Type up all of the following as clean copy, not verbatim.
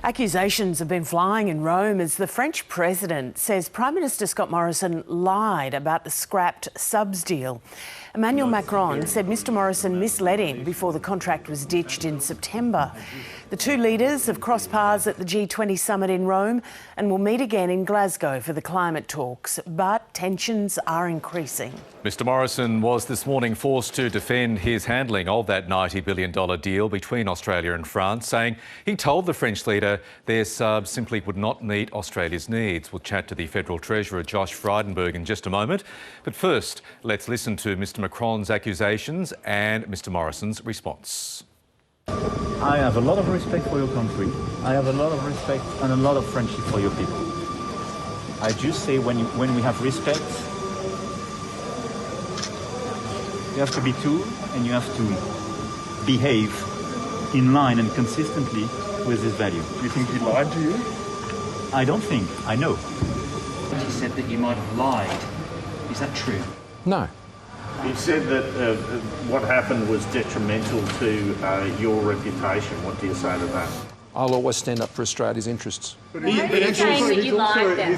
Accusations have been flying in Rome as the French president says Prime Minister Scott Morrison lied about the scrapped subs deal. Emmanuel Macron said Mr Morrison misled him before the contract was ditched in September. The two leaders have crossed paths at the G20 summit in Rome and will meet again in Glasgow for the climate talks, but tensions are increasing. Mr Morrison was this morning forced to defend his handling of that $90 billion deal between Australia and France, saying he told the French leader their subs simply would not meet Australia's needs. We'll chat to the Federal Treasurer Josh Frydenberg in just a moment. But first, let's listen to Mr Macron's accusations and Mr Morrison's response. I have a lot of respect for your country. I have a lot of respect and a lot of friendship for your people. I just say when we have respect, you have to be true and you have to behave in line and consistently with this value. Do you think he lied to you? I don't think. I know. He said that you might have lied. Is that true? No. He said that what happened was detrimental to your reputation. What do you say to that? I'll always stand up for Australia's interests. But he's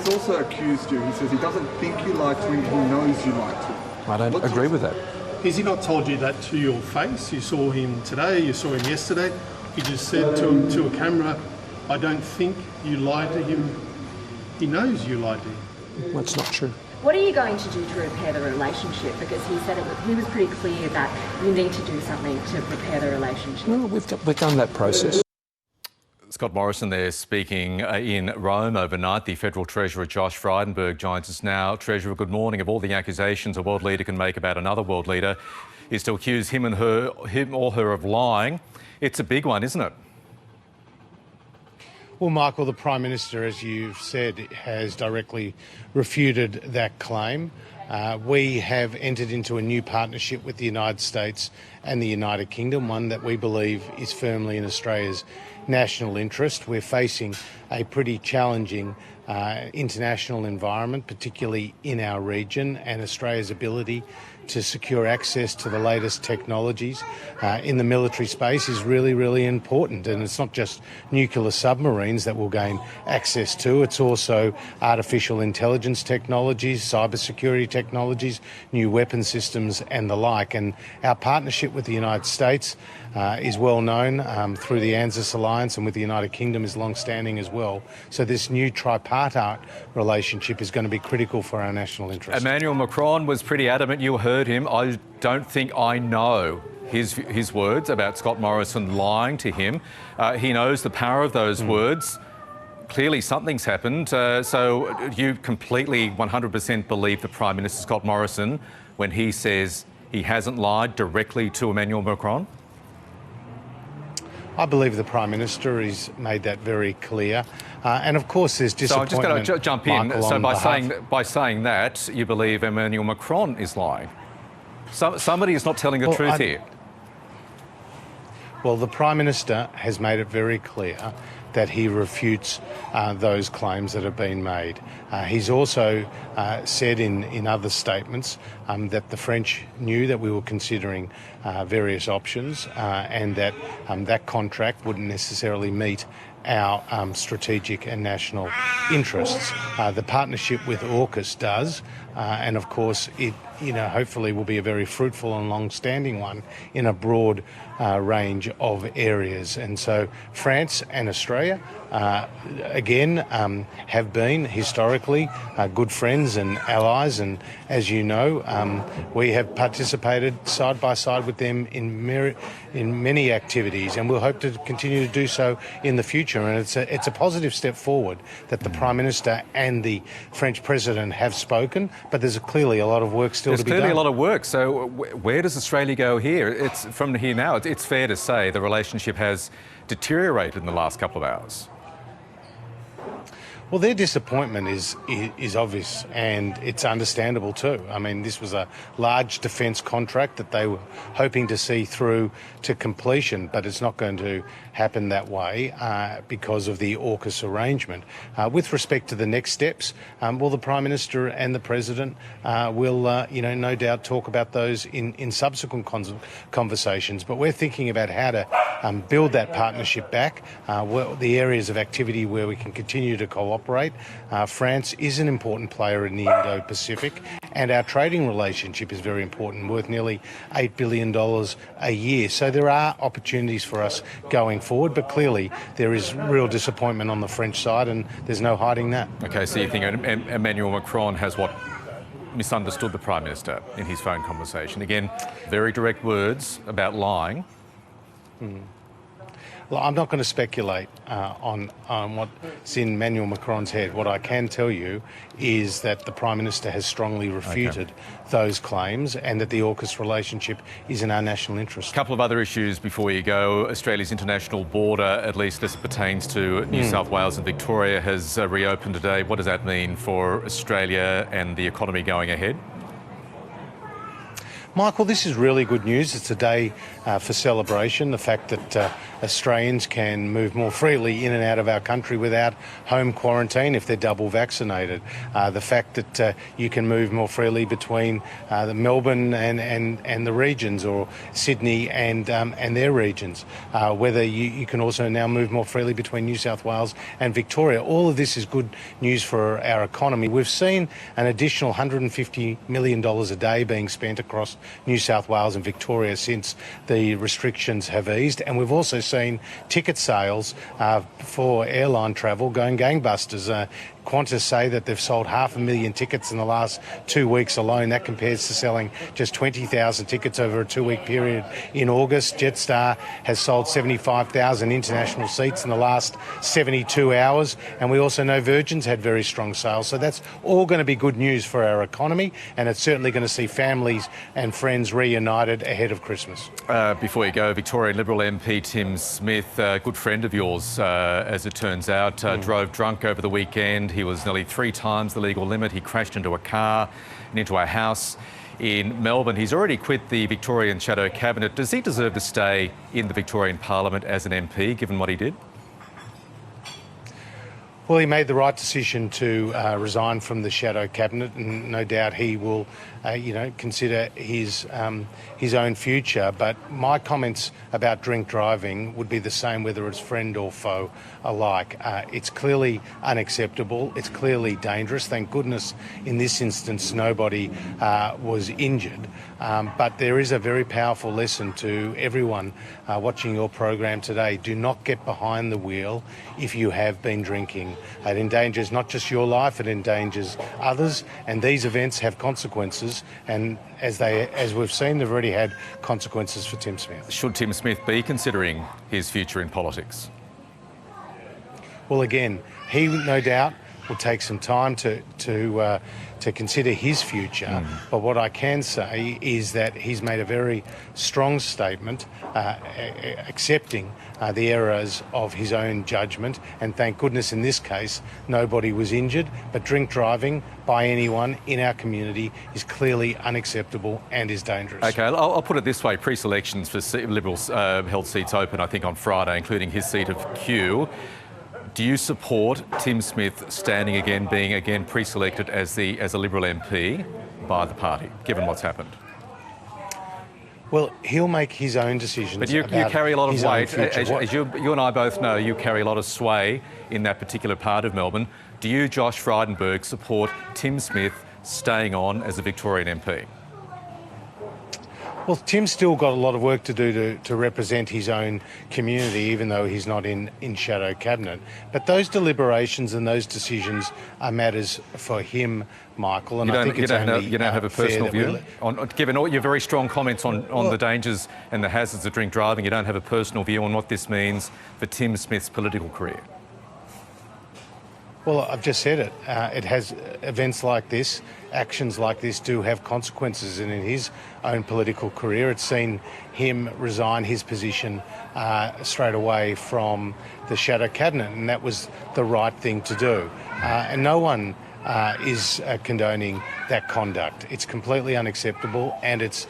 also accused you. He says he doesn't think you lied to him, he knows you lied to him. I don't agree with that. Has he not told you that to your face? You saw him today, you saw him yesterday. You just said to a camera, I don't think you lied to him. He knows you lied to him. That's not true. What are you going to do to repair the relationship? Because he said he was pretty clear that you need to do something to repair the relationship. Well, we've done that process. Scott Morrison there speaking in Rome overnight. The Federal Treasurer Josh Frydenberg joins us now. Treasurer, good morning. Of all the accusations a world leader can make about another world leader is to accuse him or her of lying. It's a big one, isn't it? Well, Michael, the Prime Minister, as you've said, has directly refuted that claim. We have entered into a new partnership with the United States and the United Kingdom, one that we believe is firmly in Australia's national interest. We're facing a pretty challenging international environment, particularly in our region, and Australia's ability to secure access to the latest technologies in the military space is really, really important. And it's not just nuclear submarines that we'll gain access to, it's also artificial intelligence technologies, cybersecurity technologies, new weapon systems and the like. And our partnership with the United States is well known through the ANZUS alliance, and with the United Kingdom is long-standing as well. So this new tripartite relationship is going to be critical for our national interest. Emmanuel Macron was pretty adamant. You heard him. I don't think I know his words about Scott Morrison lying to him. He knows the power of those words. Clearly something's happened. So you completely 100% believe the Prime Minister Scott Morrison when he says he hasn't lied directly to Emmanuel Macron? I believe the Prime Minister has made that very clear. And of course there's disappointment. So I'm just going to jump in. Michael, so by saying that, you believe Emmanuel Macron is lying. Somebody is not telling the truth here. Well, the Prime Minister has made it very clear that he refutes those claims that have been made. He's also said in other statements that the French knew that we were considering various options and that that contract wouldn't necessarily meet our strategic and national interests. The partnership with AUKUS does, and of course it hopefully will be a very fruitful and long-standing one in a broad range of areas. And so France and Australia, again, have been historically good friends and allies, and as you know, we have participated side by side with them in many activities, and we'll hope to continue to do so in the future. And it's a positive step forward that the Prime Minister and the French President have spoken, but there's clearly a lot of work still to be done. There's clearly a lot of work. So where does Australia go here? It's from here now. It's fair to say the relationship has deteriorated in the last couple of hours. Well, their disappointment is obvious, and it's understandable too. I mean, this was a large defence contract that they were hoping to see through to completion, but it's not going to happen that way because of the AUKUS arrangement. With respect to the next steps, well, the Prime Minister and the President will, no doubt talk about those in subsequent conversations. But we're thinking about how to build that partnership back, the areas of activity where we can continue to cooperate. France is an important player in the Indo-Pacific, and our trading relationship is very important, worth nearly $8 billion a year. So there are opportunities for us going forward, but clearly there is real disappointment on the French side, and there's no hiding that. OK, so you think Emmanuel Macron has misunderstood the Prime Minister in his phone conversation? Again, very direct words about lying. Well, I'm not going to speculate on what's in Emmanuel Macron's head. What I can tell you is that the Prime Minister has strongly refuted those claims, and that the AUKUS relationship is in our national interest. A couple of other issues before you go. Australia's international border, at least as it pertains to New South Wales and Victoria, has reopened today. What does that mean for Australia and the economy going ahead? Michael, this is really good news. It's a day for celebration. The fact that Australians can move more freely in and out of our country without home quarantine if they're double vaccinated. The fact that you can move more freely between Melbourne and the regions, or Sydney and their regions. Whether you can also now move more freely between New South Wales and Victoria. All of this is good news for our economy. We've seen an additional $150 million a day being spent across New South Wales and Victoria since the restrictions have eased, and we've also seen ticket sales for airline travel going gangbusters. Qantas say that they've sold 500,000 tickets in the last 2 weeks alone. That compares to selling just 20,000 tickets over a 2-week period in August. Jetstar has sold 75,000 international seats in the last 72 hours. And we also know Virgin's had very strong sales. So that's all going to be good news for our economy, and it's certainly going to see families and friends reunited ahead of Christmas. Before you go, Victorian Liberal MP Tim Smith, a good friend of yours, as it turns out, drove drunk over the weekend. He was nearly 3 times the legal limit. He crashed into a car and into a house in Melbourne. He's already quit the Victorian Shadow Cabinet. Does he deserve to stay in the Victorian Parliament as an MP, given what he did? Well, he made the right decision to resign from the Shadow Cabinet, and no doubt he will, consider his own future. But my comments about drink driving would be the same whether it's friend or foe alike. It's clearly unacceptable. It's clearly dangerous. Thank goodness in this instance nobody was injured. But there is a very powerful lesson to everyone watching your program today. Do not get behind the wheel if you have been drinking. It endangers not just your life, it endangers others, and these events have consequences, and as we've seen, they've already had consequences for Tim Smith. Should Tim Smith be considering his future in politics? Well, again, he no doubt will take some time to consider his future. But what I can say is that he's made a very strong statement accepting the errors of his own judgment, and thank goodness in this case nobody was injured. But drink driving by anyone in our community is clearly unacceptable and is dangerous. OK, I'll put it this way. Pre-selections for Liberals held seats open, I think, on Friday, including his seat of Kew. Do you support Tim Smith standing again, being again pre-selected as a Liberal MP by the party, given what's happened? Well, he'll make his own decisions. But you carry a lot of weight. As you and I both know, you carry a lot of sway in that particular part of Melbourne. Do you, Josh Frydenberg, support Tim Smith staying on as a Victorian MP? Well, Tim's still got a lot of work to do to represent his own community, even though he's not in Shadow Cabinet. But those deliberations and those decisions are matters for him, Michael. And you don't have a personal view? Given all your very strong comments on the dangers and the hazards of drink driving, you don't have a personal view on what this means for Tim Smith's political career? Well, I've just said it. It has events like this, actions like this do have consequences, and in his own political career. It's seen him resign his position straight away from the shadow cabinet, and that was the right thing to do. And no one is condoning that conduct. It's completely unacceptable, and it's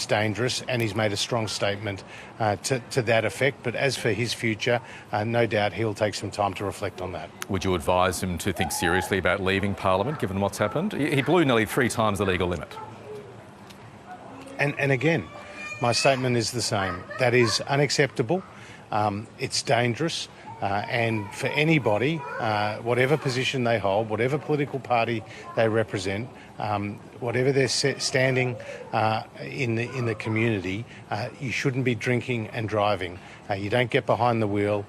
dangerous, and he's made a strong statement to that effect. But as for his future, no doubt he'll take some time to reflect on that. Would you advise him to think seriously about leaving Parliament, given what's happened? He blew nearly 3 times the legal limit. And again, my statement is the same. That is unacceptable. It's dangerous. And for anybody, whatever position they hold, whatever political party they represent, whatever their standing in the community, you shouldn't be drinking and driving. You don't get behind the wheel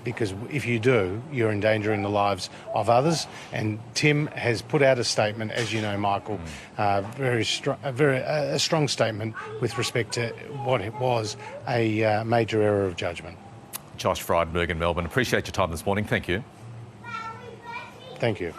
because if you do, you're endangering the lives of others. And Tim has put out a statement, as you know, Michael, a strong statement with respect to what it was a major error of judgment. Josh Frydenberg in Melbourne. Appreciate your time this morning. Thank you. Thank you.